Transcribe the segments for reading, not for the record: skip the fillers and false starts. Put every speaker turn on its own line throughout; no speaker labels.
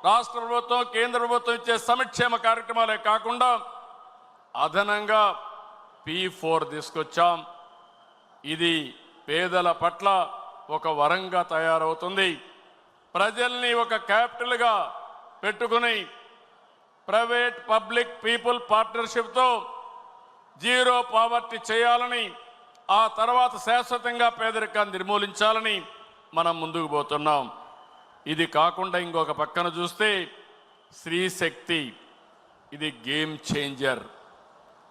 రాష్ట్ర ప్రభుత్వం కేంద్ర ప్రభుత్వం ఇచ్చే సంక్షేమ కార్యక్రమాలే కాకుండా అదనంగా P4 తీసుకొచ్చాం. ఇది పేదల పట్ల ఒక వరంగా తయారవుతుంది. ప్రజల్ని ఒక క్యాపిటల్గా పెట్టుకుని ప్రైవేట్ పబ్లిక్ పీపుల్ పార్ట్నర్షిప్తో జీరో పావర్టీ చేయాలని, ఆ తర్వాత శాశ్వతంగా పేదరికాన్ని నిర్మూలించాలని మనం ముందుకు పోతున్నాం. ఇది కాకుండా ఇంకొక పక్కన చూస్తే స్త్రీ శక్తి, ఇది గేమ్ చేంజర్.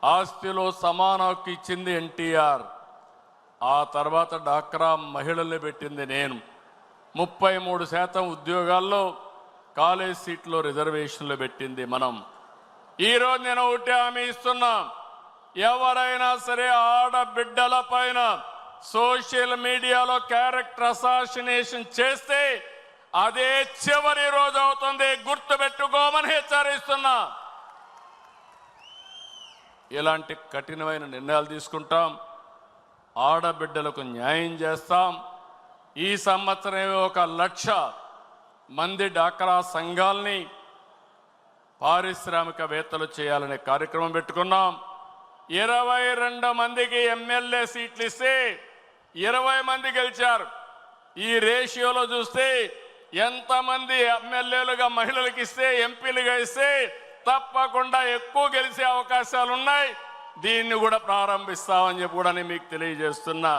ఆస్తిలో సమాన హక్కు ఇచ్చింది ఎన్టీఆర్. ఆ తర్వాత డాక్రా మహిళల్ని పెట్టింది నేను. 33% ఉద్యోగాల్లో కాలేజ్ సీట్లో రిజర్వేషన్లు పెట్టింది మనం. ఈరోజు నేను ఒకటే హామీ ఇస్తున్నా, ఎవరైనా సరే ఆడబిడ్డల పైన సోషల్ మీడియాలో క్యారెక్టర్ అసాసినేషన్ చేస్తే అదే చివరి రోజు అవుతుంది, గుర్తుపెట్టుకోమని హెచ్చరిస్తున్నా. ఇలాంటి కఠినమైన నిర్ణయాలు తీసుకుంటాం, ఆడబిడ్డలకు న్యాయం చేస్తాం. ఈ సంవత్సరం 1,00,000 మంది డాక్రా సంఘాల్ని పారిశ్రామికవేత్తలు చేయాలనే కార్యక్రమం పెట్టుకున్నాం. 22 మందికి ఎమ్మెల్యే సీట్లు ఇస్తే 20 మంది గెలిచారు. ఈ రేషియోలో చూస్తే ఎంతమంది ఎమ్మెల్యేలుగా మహిళలకు ఇస్తే, ఎంపీలుగా ఇస్తే తప్పకుండా ఎక్కువ గెలిచే అవకాశాలు ఉన్నాయి. దీన్ని కూడా ప్రారంభిస్తామని చెప్పి కూడా మీకు తెలియజేస్తున్నా.